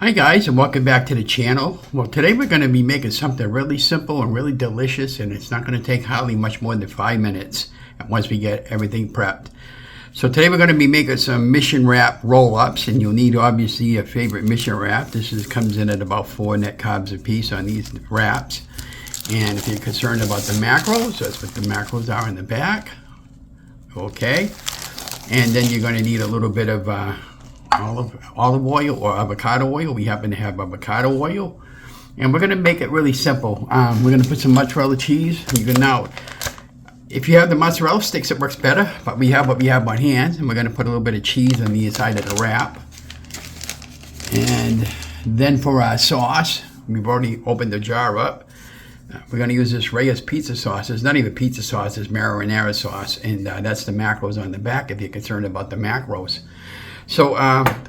Hi guys, and welcome back to the channel. Well, today we're going to be making something really simple and really delicious, and it's not going to take hardly much more than 5 minutes once we get everything prepped. So today we're going to be making some mission wrap roll-ups, and you'll need obviously your favorite mission wrap. Comes in at about 4 net carbs a piece on these wraps. And if you're concerned about the macros, that's what the macros are in the back. Okay. And then you're going to need a little bit of olive oil or avocado oil. We happen to have avocado oil, and we're going to make it really simple. We're going to put some mozzarella cheese. You can now, if you have the mozzarella sticks, it works better, but we have what we have on hand, and we're going to put a little bit of cheese on the inside of the wrap. And then for our sauce, we've already opened the jar up. We're going to use this Reyes pizza sauce. It's not even pizza sauce, it's marinara sauce, and that's the macros on the back if you're concerned about the macros. So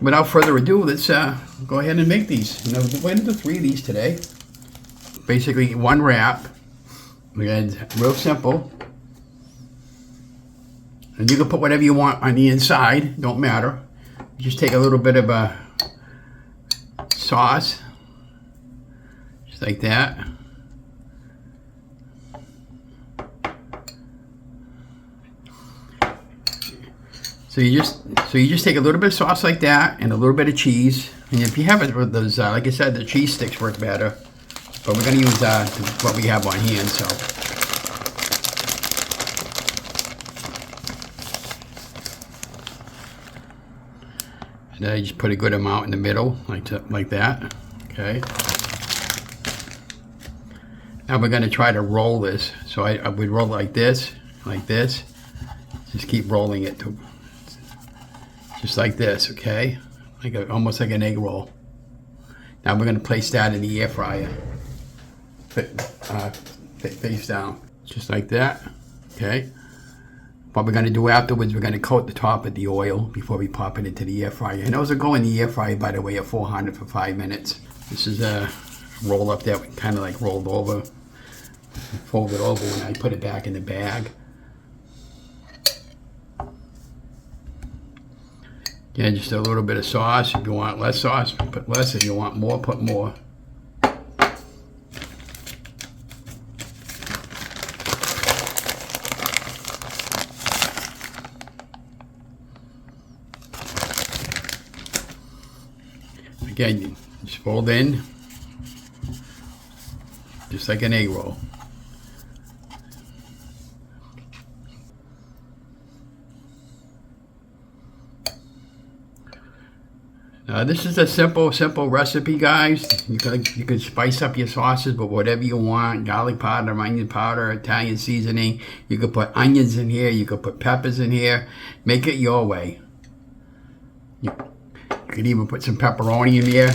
without further ado, let's go ahead and make these. We're going to do 3 of these today. Basically one wrap. Again, real simple. And you can put whatever you want on the inside, don't matter. Just take a little bit of a sauce, just like that. So you just take a little bit of sauce like that and a little bit of cheese. And if you have it with those, like I said, the cheese sticks work better. But we're going to use what we have on hand. So and then I just put a good amount in the middle, like that. Okay. Now we're going to try to roll this. So I would roll like this. Just keep rolling it to. Just like this, okay? Almost like an egg roll. Now we're going to place that in the air fryer. Face down. Just like that, okay? What we're going to do afterwards, we're going to coat the top with the oil before we pop it into the air fryer. And those will go in the air fryer, by the way, at 400 for 5 minutes. This is a roll up that we kind of like rolled over, folded over when I put it back in the bag. Again, just a little bit of sauce. If you want less sauce, put less. If you want more, put more. Again, just fold in, just like an egg roll. This is a simple recipe, guys. You can spice up your sauces, but whatever you want. Garlic powder, onion powder, Italian seasoning. You could put onions in here. You could put peppers in here. Make it your way. You could even put some pepperoni in here.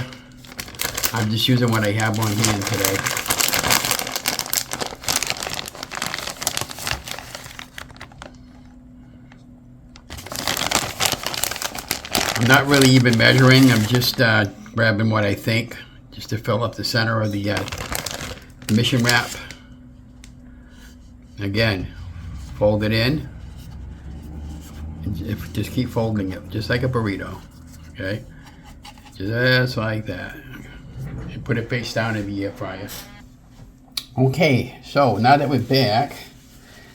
I'm just using what I have on hand today. I'm not really even measuring, I'm just grabbing what I think, just to fill up the center of the mission wrap. Again, fold it in, and just keep folding it, just like a burrito, okay? Just like that. And put it face down in the air fryer. Okay, so now that we're back,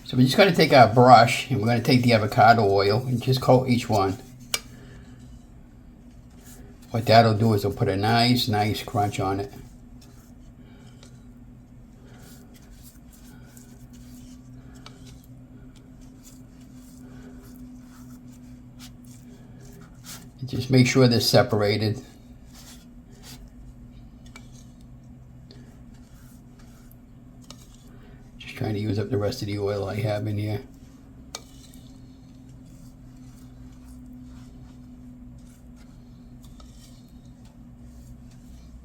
so we're just going to take our brush, and we're going to take the avocado oil, and just coat each one. What that'll do is it'll put a nice crunch on it. And just make sure they're separated. Just trying to use up the rest of the oil I have in here.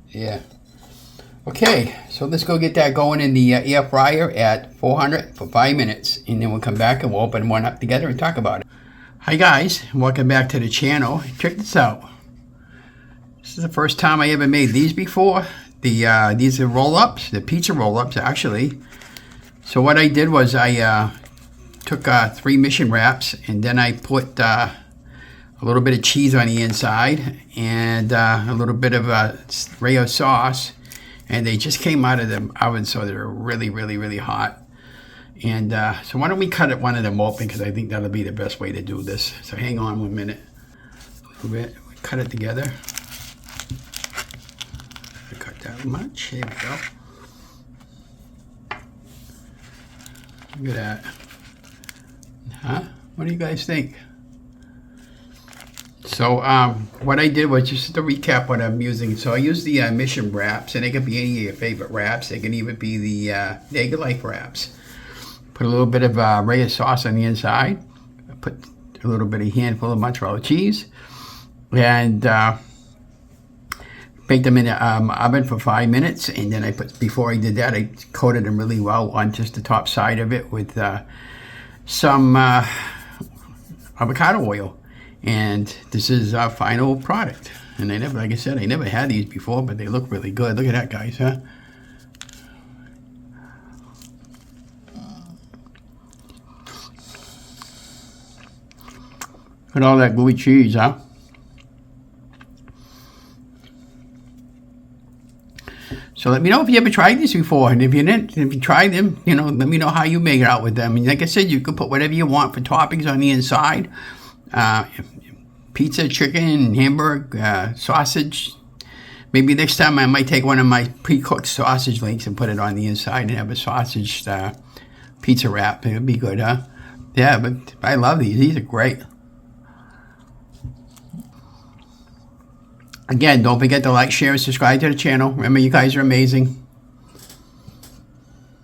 Yeah. Okay, so let's go get that going in the air fryer at 400 for 5 minutes, and then we'll come back and we'll open one up together and talk about it. Hi guys, welcome back to the channel. Check this out. This is the first time I ever made these before. These are roll-ups, the pizza roll-ups actually. So what I did was I took 3 mission wraps, and then I put a little bit of cheese on the inside, and a little bit of Rayo sauce. And they just came out of the oven, so they're really, really, really hot. And so why don't we cut one of them open, because I think that'll be the best way to do this. So hang on 1 minute. A little bit. Cut it together. I cut that much. Here we go. Look at that. Huh? What do you guys think? So what I did was, just to recap what I'm using. So I use the Mission wraps, and they can be any of your favorite wraps. They can even be the Nega Life wraps. Put a little bit of Rayo sauce on the inside. I put a little bit of handful of mozzarella cheese, and baked them in the oven for 5 minutes. And then before I did that, I coated them really well on just the top side of it with some avocado oil. And this is our final product. And like I said, I never had these before, but they look really good. Look at that, guys, huh? Look at all that gooey cheese, huh? So let me know if you ever tried these before, and if you didn't, if you tried them, let me know how you make it out with them. And like I said, you can put whatever you want for toppings on the inside. Pizza, chicken, hamburger, sausage. Maybe next time I might take one of my pre-cooked sausage links and put it on the inside and have a sausage pizza wrap. It would be good, huh? Yeah, but I love these. These are great. Again, don't forget to like, share, and subscribe to the channel. Remember, you guys are amazing.